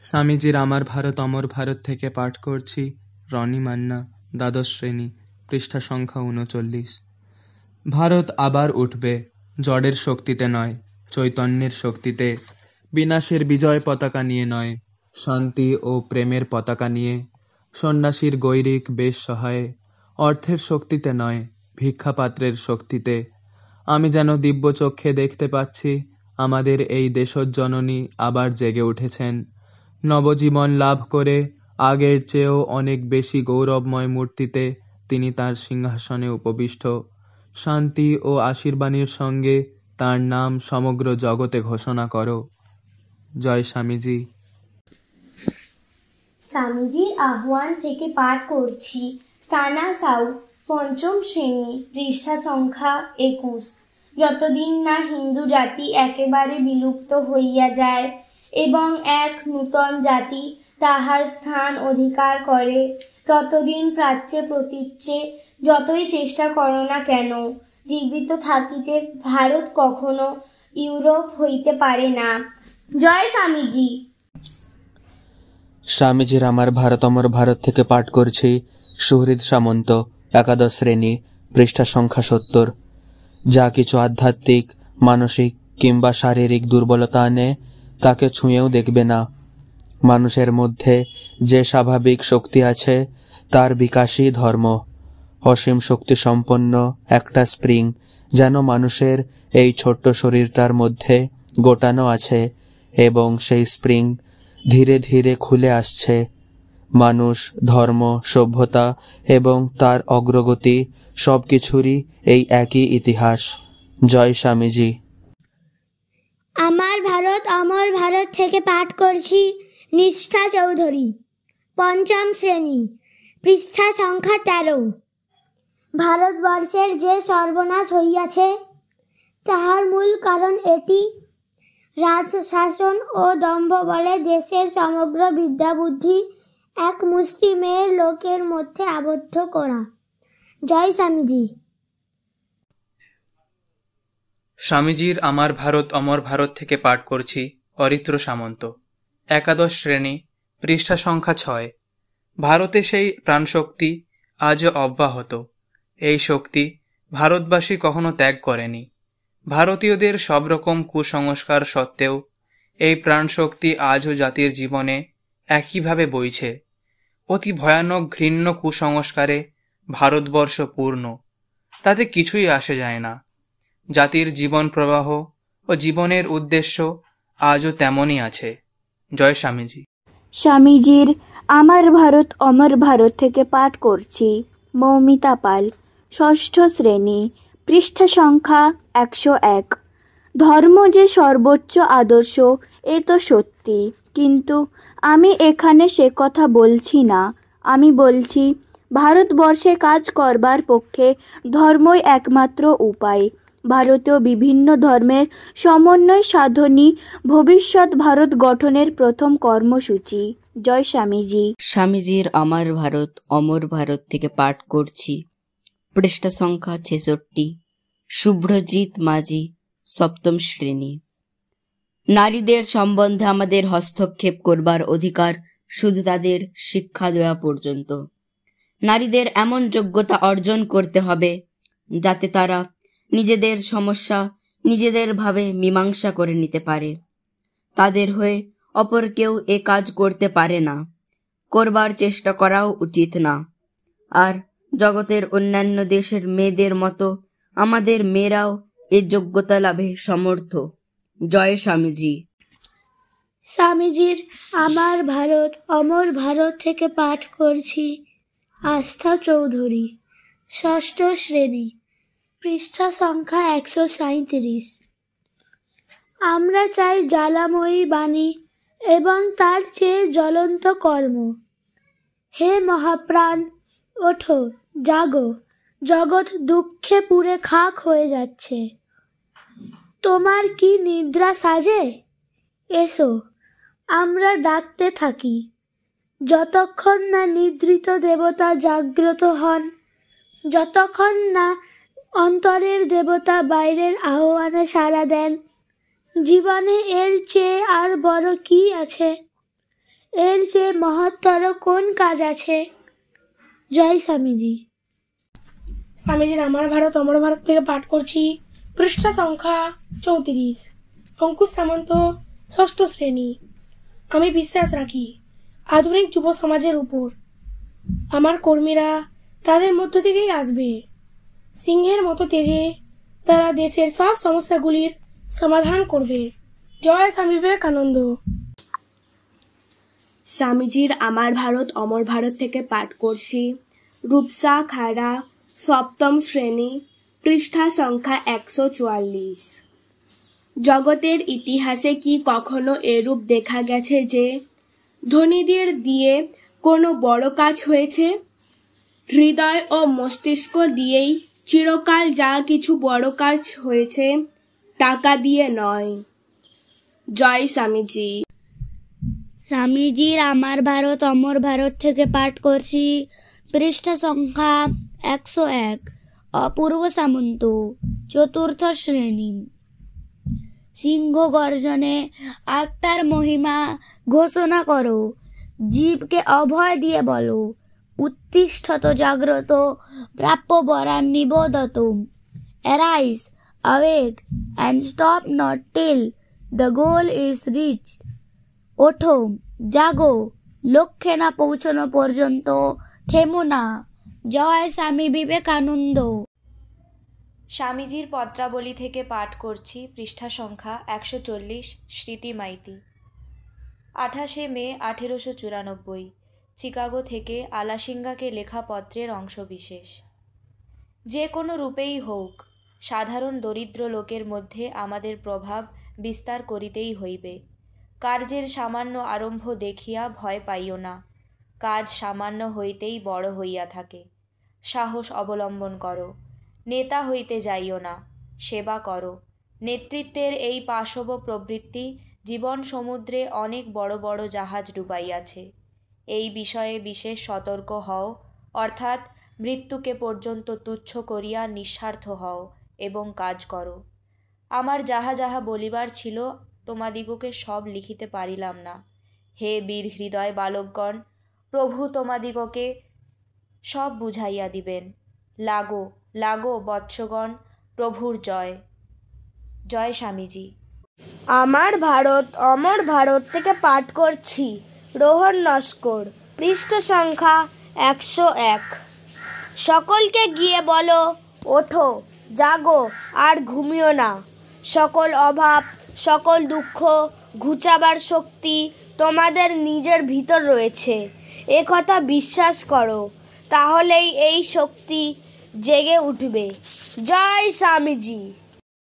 স্বামীজির আমার ভারত অমর ভারত থেকে পাঠ করছি রনি মান্না, দ্বাদশ শ্রেণী, পৃষ্ঠা সংখ্যা ৩৯। ভারত আবার উঠবে, জড়ের শক্তিতে নয়, চৈতন্যের শক্তিতে। বিনাশের বিজয় পতাকা নিয়ে নয়, শান্তি ও প্রেমের পতাকা নিয়ে। সন্ন্যাসীর গৈরিক বেশ সহায়ে, অর্থের শক্তিতে নয়, ভিক্ষাপাত্রের শক্তিতে। আমি যেন দিব্য চক্ষে দেখতে পাচ্ছি আমাদের এই দেশজননী আবার জেগে উঠেছেন, নবজীবন লাভ করে আগের চেয়েও অনেক বেশি গৌরবময় মূর্তিতে তিনি তার সিংহাসনে উপবিষ্ট। শান্তি ও আশীর্বাণীর সঙ্গে তার নাম সমগ্র জগতে ঘোষণা করো। জয় স্বামীজি। স্বামীজির আহ্বান থেকে পাঠ করছি সানা সাউ, পঞ্চম শ্রেণী, পৃষ্ঠা সংখ্যা ২১। যতদিন না হিন্দু জাতি একেবারে বিলুপ্ত হইয়া যায় এবং এক নূতন জাতি তাহার স্থান অধিকার করে, ততদিন প্রাচ্যে প্রতীচ্যে যতই চেষ্টা করো না কেন, জীবিত থাকিতে ভারত কখনো ইউরোপ হইতে পারে না। জয় স্বামীজি। স্বামীজির আমার ভারত অমর ভারত থেকে পাঠ করছি সুহৃদ সামন্ত, একাদশ শ্রেণী, পৃষ্ঠা সংখ্যা ৭০। যা কিছু আধ্যাত্মিক, মানসিক কিংবা শারীরিক দুর্বলতা আনে তাকে ছুঁয়েও দেখবে না। মানুষের মধ্যে যে স্বাভাবিক শক্তি আছে তার বিকাশই ধর্ম। অসীম শক্তি সম্পন্ন একটা স্প্রিং যেন মানুষের এই ছোট্ট শরীরটার মধ্যে গোটানো আছে এবং সেই স্প্রিং ধীরে ধীরে খুলে আসছে। মানুষ, ধর্ম, সভ্যতা এবং তার অগ্রগতি সব কিছুরই এই একই ইতিহাস। জয় স্বামীজি। আমার ভারত অমর ভারত থেকে পাঠ করছি নিষ্ঠা চৌধুরী, পঞ্চম শ্রেণী, পৃষ্ঠা সংখ্যা ১৩। ভারতবর্ষের যে সর্বনাশ হইয়াছে তাহার মূল কারণ এটি, রাজশাসন ও দম্ভ বলে দেশের সমগ্র বিদ্যা বুদ্ধি এক মুষ্টিমেয় লোকের মধ্যে আবদ্ধ করা। জয় স্বামীজি। স্বামীজির আমার ভারত অমর ভারত থেকে পাঠ করছি অরিত্র সামন্ত, একাদশ শ্রেণী, পৃষ্ঠা সংখ্যা ৬। ভারতে সেই প্রাণশক্তি আজও অব্যাহত। এই শক্তি ভারতবাসী কখনো ত্যাগ করেনি। ভারতীয়দের সব রকম কুসংস্কার সত্ত্বেও এই প্রাণশক্তি আজও জাতির জীবনে একইভাবে বইছে। অতি ভয়ানক ঘৃণ্য কুসংস্কারে ভারতবর্ষ পূর্ণ, তাতে কিছুই আসে যায় না। জাতির জীবন প্রবাহ ও জীবনের উদ্দেশ্য আজও তেমনই আছে। জয় স্বামীজি। স্বামীজির আমার ভারত অমর ভারত থেকে পাঠ করছি মৌমিতা পাল, ষষ্ঠ শ্রেণী, পৃষ্ঠা সংখ্যা ১০১। ধর্ম যে সর্বোচ্চ আদর্শ এ তো সত্যি, কিন্তু আমি এখানে সে কথা বলছি না। আমি বলছি ভারতবর্ষে কাজ করবার পক্ষে ধর্মই একমাত্র উপায়। ভারতীয় বিভিন্ন ধর্মের সমন্বয় সাধনই ভবিষ্যৎ ভারত গঠনের প্রথম কর্মসূচি। জয় স্বামীজি। স্বামীজির আমার ভারত অমর ভারত থেকে পাঠ করছি পৃষ্ঠা সংখ্যা ৬৬, শুভ্রজিৎ মাঝি, সপ্তম শ্রেণী। নারীদের সম্বন্ধে আমাদের হস্তক্ষেপ করবার অধিকার শুধু তাদের শিক্ষা দেওয়া পর্যন্ত। নারীদের এমন যোগ্যতা অর্জন করতে হবে যাতে তারা নিজেদের সমস্যা নিজেদের ভাবে মীমাংসা করে নিতে পারে। তাদের হয়ে অপর কেউ এ কাজ করতে পারে না, করবার চেষ্টা করাও উচিত না। আর জগতের অন্যান্য দেশের মেয়েদের মতো আমাদের মেয়েরাও এ যোগ্যতা লাভে সমর্থ। জয় স্বামীজি। স্বামীজির আমার ভারত অমর ভারত থেকে পাঠ করছি আস্থা চৌধুরী, ষষ্ঠ শ্রেণী, পৃষ্ঠা সংখ্যা ১৩৭। আমরা চাই জ্বালাময়ী বাণী এবং তার চেয়ে জ্বলন্ত কর্ম। হে মহাপ্রাণ, ওঠো, জাগো, জগৎ দুঃখে পুড়ে খাক হয়ে যাচ্ছে। তোমার কি নিদ্রা সাজে? এসো, আমরা ডাকতে থাকি। যতক্ষণ না নিদ্রিত দেবতা জাগ্রত হন, যতক্ষণ না অন্তরের দেবতা বাইরের আহ্বানে সাড়া দেন, জীবনে এর চেয়ে আর বড় কি আছে? এর চেয়ে মহত্তর কোন কাজ আছে? জয় স্বামীজি। স্বামীজির আমার ভারত অমর ভারত থেকে পাঠ করছি পৃষ্ঠা সংখ্যা 34। অঙ্কুশ সামন্ত, ষষ্ঠ শ্রেণী। আমি বিশ্বাস রাখি আধুনিক যুব সমাজের উপর। আমার কর্মীরা তাদের মধ্য থেকেই আসবে। সিংহের মতো তেজে তারা দেশের সব সমস্যাগুলির সমাধান করবে। জয় স্বামী বিবেকানন্দ। স্বামীজির আমার ভারত অমর ভারত থেকে পাঠ করছি রূপসা খাড়া, সপ্তম শ্রেণী, পৃষ্ঠা সংখ্যা 144। জগতের ইতিহাসে কি কখনো এরূপ দেখা গেছে যে ধনীদের দিয়ে কোনো বড় কাজ হয়েছে? হৃদয় ও মস্তিষ্ক দিয়েই চিরকাল যা কিছু বড় কাজ হয়েছে, টাকা দিয়ে নয়। জয় স্বামীজি। স্বামীজির আমার ভারত অমর ভারত থেকে পাঠ করছি পৃষ্ঠা সংখ্যা 101। অপূর্ব সামন্ত, চতুর্থ শ্রেণী। সিংহ গর্জনে আত্মার মহিমা ঘোষণা করো, জীবকে অভয় দিয়ে বলো, উত্তিষ্ঠত জাগ্রত, প্রাপ্য বরান Nibodhata. Arise, awake, and stop not till the goal is reached. ওঠো, জাগো, লক্ষ্যে না পৌঁছানো পর্যন্ত থেমো না। জয় স্বামী বিবেকানন্দ। স্বামীজির পত্রাবলী থেকে পাঠ করছি পৃষ্ঠা সংখ্যা 140। স্মৃতি মাইতি। 28 মে 1894 চিকাগো থেকে আলাসিঙ্গাকে লেখা পত্রের অংশবিশেষ। যে কোনো রূপেই হোক সাধারণ দরিদ্র লোকের মধ্যে আমাদের প্রভাব বিস্তার করিতেই হইবে। কার্যের সামান্য আরম্ভ দেখিয়া ভয় পাইও না। কাজ সামান্য হইতেই বড় হইয়া থাকে। সাহস অবলম্বন করো। নেতা হইতে যাইও না, সেবা করো। নেতৃত্বের এই পাশব প্রবৃত্তি জীবন সমুদ্রে অনেক বড় বড় জাহাজ ডুবাইয়াছে। এই বিষয়ে বিশেষ সতর্ক হও, অর্থাৎ মৃত্যুকে পর্যন্ত তুচ্ছ করিয়া নিঃস্বার্থ হও এবং কাজ করো। আমার যাহা যাহা বলিবার ছিল তোমাদিগকে সব লিখিতে পারিলাম না। হে বীর হৃদয় বালকগণ, প্রভু তোমাদিগকে সব বুঝাইয়া দিবেন। লাগো লাগো বৎসগণ, প্রভুর জয়। জয় স্বামীজি। আমার ভারত অমর ভারত থেকে পাঠ করছি রোহন নস্কর, পৃষ্ঠা সংখ্যা 101। সকলকে গিয়ে বলো, ওঠো, জাগো, আর ঘুমিও না। সকল অভাব, সকল দুঃখ ঘুচাবার শক্তি তোমাদের নিজের ভিতর রয়েছে, এ কথা বিশ্বাস করো। তাহলেই এই শক্তি জেগে উঠবে। জয় স্বামীজি।